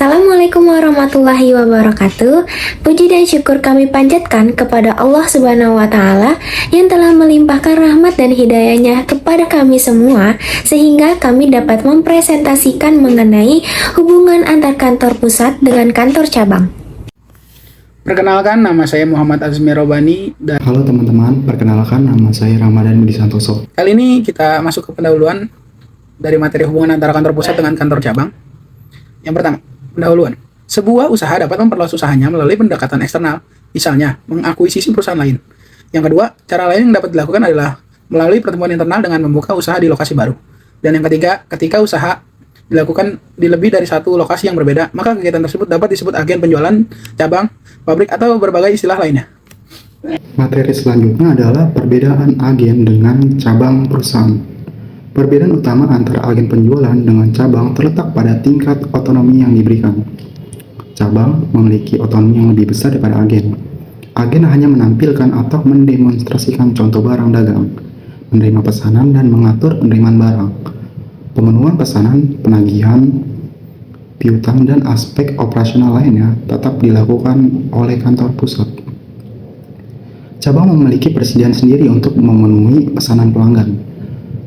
Assalamualaikum warahmatullahi wabarakatuh. Puji dan syukur kami panjatkan kepada Allah Subhanahu wa Ta'ala yang telah melimpahkan rahmat dan hidayahnya kepada kami semua, sehingga kami dapat mempresentasikan mengenai hubungan antar kantor pusat dengan kantor cabang. Perkenalkan, nama saya Muhammad Azmi Robani dan Halo teman-teman, perkenalkan nama saya Ramadan Budi Santoso. kali ini kita masuk ke pendahuluan dari materi hubungan antara kantor pusat dengan kantor cabang. Yang pertama, pendahuluan. Sebuah usaha dapat memperluas usahanya melalui pendekatan eksternal, misalnya mengakuisisi perusahaan lain. Yang kedua, cara lain yang dapat dilakukan adalah melalui pertemuan internal dengan membuka usaha di lokasi baru. Dan yang ketiga, ketika usaha dilakukan di lebih dari satu lokasi yang berbeda, maka kegiatan tersebut dapat disebut agen penjualan, cabang, pabrik, atau berbagai istilah lainnya. Materi selanjutnya adalah perbedaan agen dengan cabang perusahaan. Perbedaan utama antara agen penjualan dengan cabang terletak pada tingkat otonomi yang diberikan. Cabang memiliki otonomi yang lebih besar daripada agen. Agen hanya menampilkan atau mendemonstrasikan contoh barang dagang, menerima pesanan dan mengatur penerimaan barang, pemenuhan pesanan, penagihan, piutang, dan aspek operasional lainnya tetap dilakukan oleh kantor pusat. Cabang memiliki persediaan sendiri untuk memenuhi pesanan pelanggan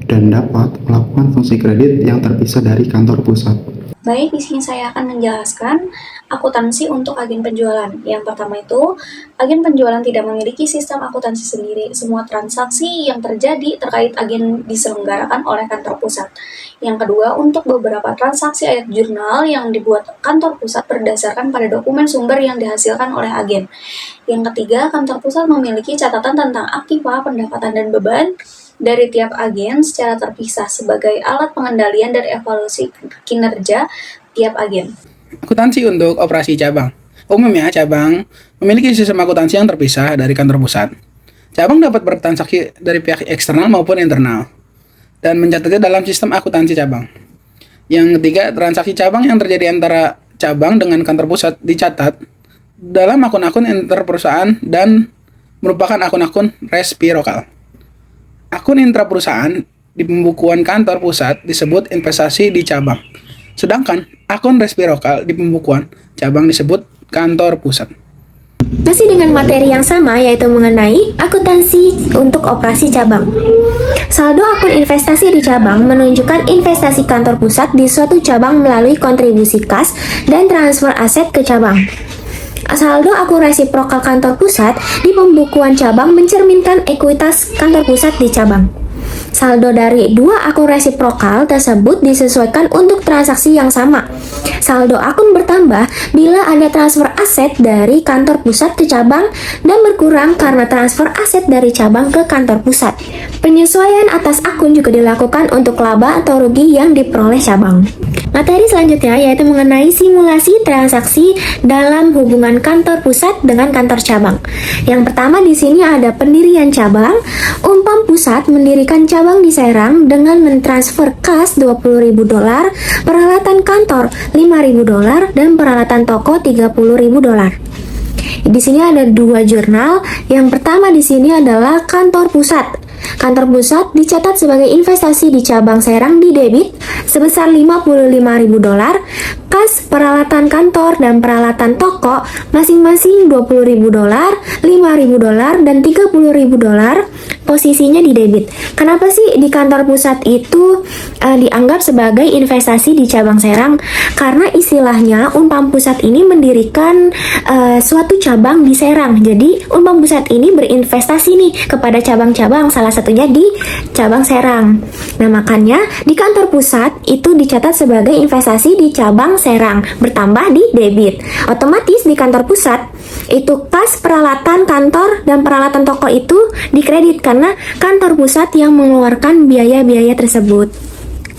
dan dapat melakukan fungsi kredit yang terpisah dari kantor pusat. Baik, di sini saya akan menjelaskan akuntansi untuk agen penjualan. Yang pertama itu, agen penjualan tidak memiliki sistem akuntansi sendiri. Semua transaksi yang terjadi terkait agen diselenggarakan oleh kantor pusat. Yang kedua, untuk beberapa transaksi ayat jurnal yang dibuat kantor pusat berdasarkan pada dokumen sumber yang dihasilkan oleh agen. Yang ketiga, kantor pusat memiliki catatan tentang aktiva, pendapatan, dan beban dari tiap agen secara terpisah sebagai alat pengendalian dan evaluasi kinerja tiap agen. Akuntansi untuk operasi cabang. Umumnya, cabang memiliki sistem akuntansi yang terpisah dari kantor pusat. Cabang dapat bertransaksi dari pihak eksternal maupun internal dan mencatatnya dalam sistem akuntansi cabang. Yang ketiga, transaksi cabang yang terjadi antara cabang dengan kantor pusat dicatat dalam akun-akun interperusahaan dan merupakan akun-akun resiprokal. Akun intraperusahaan di pembukuan kantor pusat disebut investasi di cabang, sedangkan akun resiprokal di pembukuan cabang disebut kantor pusat. Masih dengan materi yang sama, yaitu mengenai akuntansi untuk operasi cabang. Saldo akun investasi di cabang menunjukkan investasi kantor pusat di suatu cabang melalui kontribusi kas dan transfer aset ke cabang. Saldo akun resiprokal kantor pusat di pembukuan cabang mencerminkan ekuitas kantor pusat di cabang. Saldo dari dua akun resiprokal tersebut disesuaikan untuk transaksi yang sama. Saldo akun bertambah bila ada transfer aset dari kantor pusat ke cabang dan berkurang karena transfer aset dari cabang ke kantor pusat. Penyesuaian atas akun juga dilakukan untuk laba atau rugi yang diperoleh cabang. Materi selanjutnya yaitu mengenai simulasi transaksi dalam hubungan kantor pusat dengan kantor cabang. Yang pertama di sini ada pendirian cabang. Umpam pusat mendirikan cabang di Serang dengan mentransfer kas $20.000, peralatan kantor $5.000, dan peralatan toko $30.000. Di sini ada dua jurnal. Yang pertama di sini adalah kantor pusat. Kantor pusat dicatat sebagai investasi di cabang Serang di debit sebesar $55.000, kas peralatan kantor dan peralatan toko masing-masing $20.000, $5.000, dan $30.000 posisinya di debit. Kenapa sih di kantor pusat itu dianggap sebagai investasi di cabang Serang? Karena istilahnya Unpam Pusat ini mendirikan suatu cabang di Serang. Jadi Unpam Pusat ini berinvestasi nih kepada cabang-cabang, salah satunya di cabang Serang. Nah, makanya di kantor pusat itu dicatat sebagai investasi di cabang Serang, bertambah di debit. Otomatis di kantor pusat itu kas peralatan kantor dan peralatan toko itu dikredit karena kantor pusat yang mengeluarkan biaya-biaya tersebut.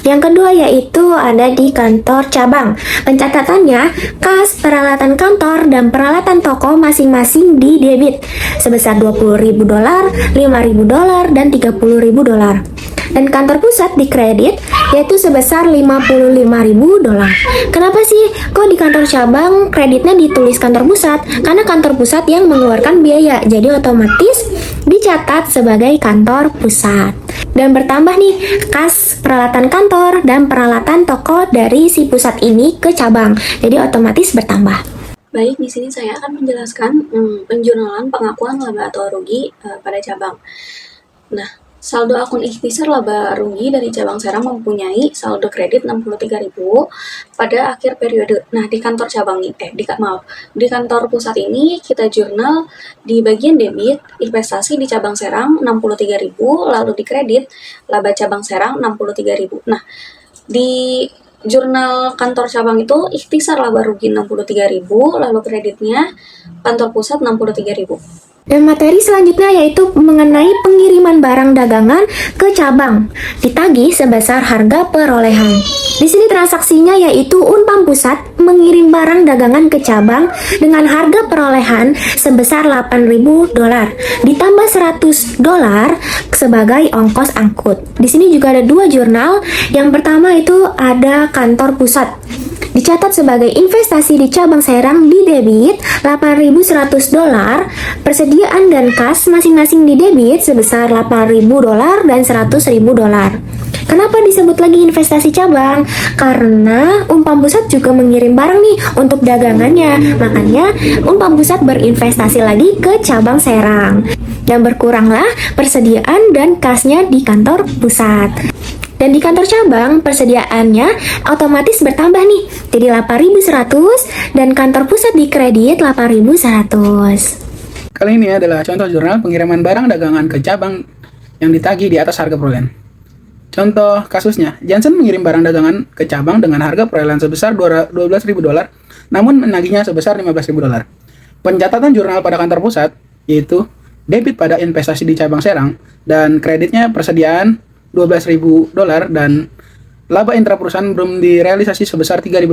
Yang kedua yaitu ada di kantor cabang. Pencatatannya, kas peralatan kantor dan peralatan toko masing-masing di debit sebesar $20.000, $5.000, dan $30.000. Dan kantor pusat dikredit yaitu sebesar $55.000. Kenapa sih Kok di kantor cabang kreditnya ditulis kantor pusat? Karena kantor pusat yang mengeluarkan biaya, jadi otomatis dicatat sebagai kantor pusat. Dan bertambah nih kas peralatan kantor dan peralatan toko dari si pusat ini ke cabang, jadi otomatis bertambah. Baik, di sini saya akan menjelaskan penjurnalan pengakuan laba atau rugi pada cabang. Nah, saldo akun ikhtisar laba rugi dari cabang Serang mempunyai saldo kredit 63.000 pada akhir periode. Nah, di kantor cabang ini, di kantor pusat ini kita jurnal di bagian debit investasi di cabang Serang 63.000, lalu di kredit laba cabang Serang 63.000. Nah, di jurnal kantor cabang itu ikhtisar laba rugi 63.000, lalu kreditnya kantor pusat 63.000. Dan materi selanjutnya yaitu mengenai pengiriman barang dagangan ke cabang, ditagih sebesar harga perolehan. Di sini transaksinya yaitu Unpam Pusat mengirim barang dagangan ke cabang dengan harga perolehan sebesar $8.000 ditambah $100 sebagai ongkos angkut. Di sini juga ada dua jurnal. Yang pertama itu ada kantor pusat. Dicatat sebagai investasi di cabang Serang di debit $8.100, persediaan dan kas masing-masing di debit sebesar $8.000 dan $100.000. Kenapa disebut lagi investasi cabang? Karena Unpam Pusat juga mengirim barang nih untuk dagangannya. Makanya Unpam Pusat berinvestasi lagi ke cabang Serang. Dan berkuranglah persediaan dan kasnya di kantor pusat. Dan di kantor cabang, persediaannya otomatis bertambah nih, jadi 8.100 dan kantor pusat di kredit 8.100. Kali ini adalah contoh jurnal pengiriman barang dagangan ke cabang yang ditagih di atas harga perolehan. Contoh kasusnya, Johnson mengirim barang dagangan ke cabang dengan harga perolehan sebesar $12.000, namun menagihnya sebesar $15.000. Pencatatan jurnal pada kantor pusat, yaitu debit pada investasi di cabang Serang, dan kreditnya persediaan $12.000 dan laba intraperusahaan belum direalisasi sebesar $3.000.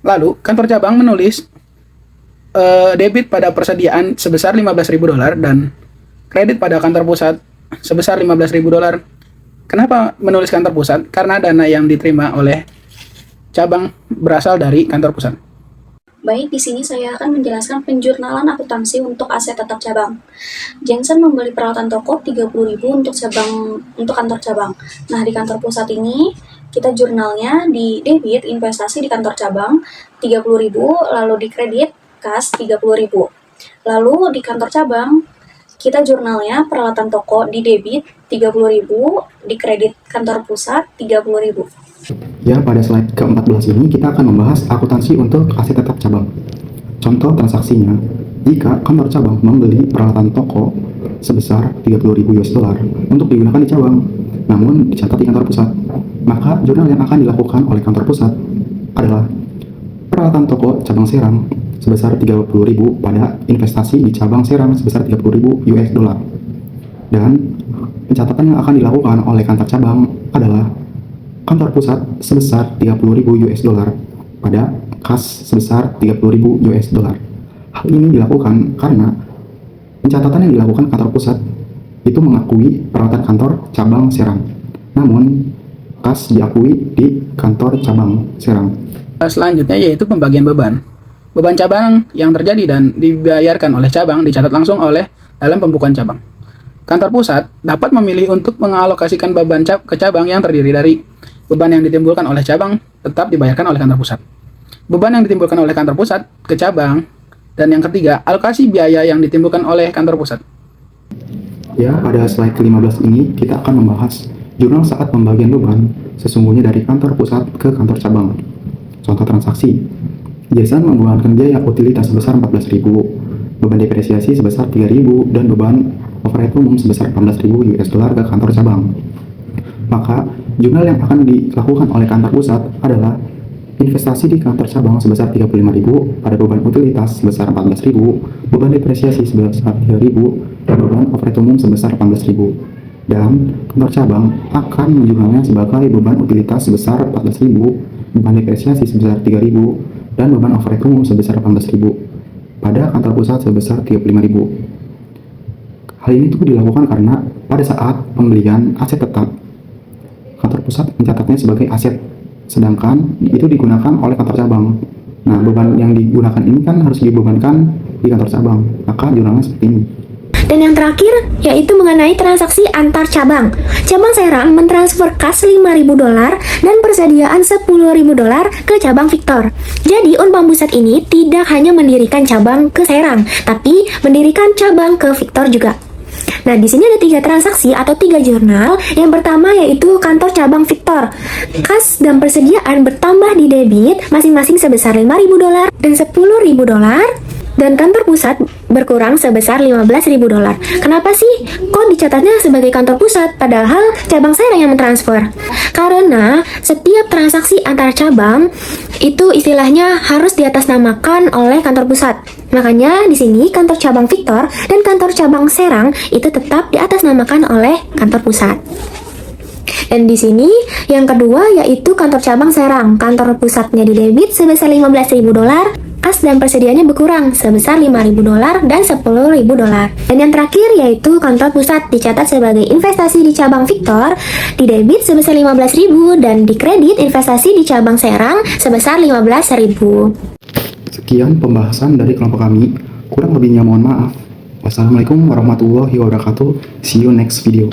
Lalu, kantor cabang menulis debit pada persediaan sebesar $15.000 dan kredit pada kantor pusat sebesar $15.000. Kenapa menulis kantor pusat? Karena dana yang diterima oleh cabang berasal dari kantor pusat. Baik, di sini saya akan menjelaskan penjurnalan akuntansi untuk aset tetap cabang. Jensen membeli peralatan toko 30.000 untuk kantor cabang. Nah, di kantor pusat ini kita jurnalnya di debit investasi di kantor cabang 30.000, lalu di kredit kas 30.000. Lalu di kantor cabang kita jurnalnya peralatan toko di debit 30.000, di kredit kantor pusat 30.000. Ya, pada slide ke-14 ini kita akan membahas akuntansi untuk aset tetap cabang. Contoh transaksinya, jika kantor cabang membeli peralatan toko sebesar $30.000 untuk digunakan di cabang, namun dicatat di kantor pusat, maka jurnal yang akan dilakukan oleh kantor pusat adalah peralatan toko cabang Serang sebesar $30.000 pada investasi di cabang Serang sebesar $30.000, dan pencatatan yang akan dilakukan oleh kantor cabang adalah kantor pusat sebesar $30.000 pada kas sebesar $30.000. Hal ini dilakukan karena pencatatan yang dilakukan kantor pusat itu mengakui peralatan kantor cabang Serang, namun kas diakui di kantor cabang Serang. Selanjutnya yaitu pembagian beban. Beban cabang yang terjadi dan dibayarkan oleh cabang dicatat langsung oleh dalam pembukuan cabang. Kantor pusat dapat memilih untuk mengalokasikan beban ke cabang yang terdiri dari beban yang ditimbulkan oleh cabang tetap dibayarkan oleh kantor pusat, beban yang ditimbulkan oleh kantor pusat ke cabang, dan yang ketiga, alokasi biaya yang ditimbulkan oleh kantor pusat. Ya, pada slide ke-15 ini kita akan membahas jurnal saat pembagian beban sesungguhnya dari kantor pusat ke kantor cabang. Contoh transaksi, Jason menggunakan biaya utilitas sebesar $14.000, beban depresiasi sebesar $3.000, dan beban overhead umum sebesar $14.000 ke kantor cabang. Maka, jurnal yang akan dilakukan oleh kantor pusat adalah investasi di kantor cabang sebesar $35.000 pada beban utilitas sebesar $14.000, beban depresiasi sebesar $3.000, dan beban overhead umum sebesar $14.000. Dan kantor cabang akan menjurnalnya sebagai beban utilitas sebesar $14.000, beban depresiasi sebesar $3.000, dan beban overhead umum sebesar $18.000 pada kantor pusat sebesar $35.000. Hal ini tuh dilakukan karena pada saat pembelian aset tetap, kantor pusat mencatatnya sebagai aset sedangkan itu digunakan oleh kantor cabang. Nah, beban yang digunakan ini kan harus dibebankan di kantor cabang. Maka jurnalnya seperti ini. Dan yang terakhir yaitu mengenai transaksi antar cabang. Cabang Serang mentransfer kas $5.000 dan persediaan $10.000 ke cabang Victor. Jadi Unpam Pusat ini tidak hanya mendirikan cabang ke Serang, tapi mendirikan cabang ke Victor juga. Nah, di sini ada 3 transaksi atau 3 jurnal. Yang pertama yaitu kantor cabang Victor. Kas dan persediaan bertambah di debit masing-masing sebesar $5.000 dan $10.000. Dan kantor pusat berkurang sebesar $15.000. Kenapa sih kok dicatatnya sebagai kantor pusat padahal cabang Serang yang mentransfer? Karena setiap transaksi antar cabang itu istilahnya harus diatasnamakan oleh kantor pusat. Makanya di sini kantor cabang Victor dan kantor cabang Serang itu tetap diatasnamakan oleh kantor pusat. Dan di sini yang kedua yaitu kantor cabang Serang. Kantor pusatnya di debit sebesar $15.000. Kas dan persediaannya berkurang sebesar $5.000 dan $10.000. Dan yang terakhir yaitu kantor pusat dicatat sebagai investasi di cabang Victor di debit sebesar $15.000 dan di kredit investasi di cabang Serang sebesar $15.000. Sekian pembahasan dari kelompok kami. Kurang lebihnya mohon maaf. Wassalamualaikum warahmatullahi wabarakatuh. See you next video.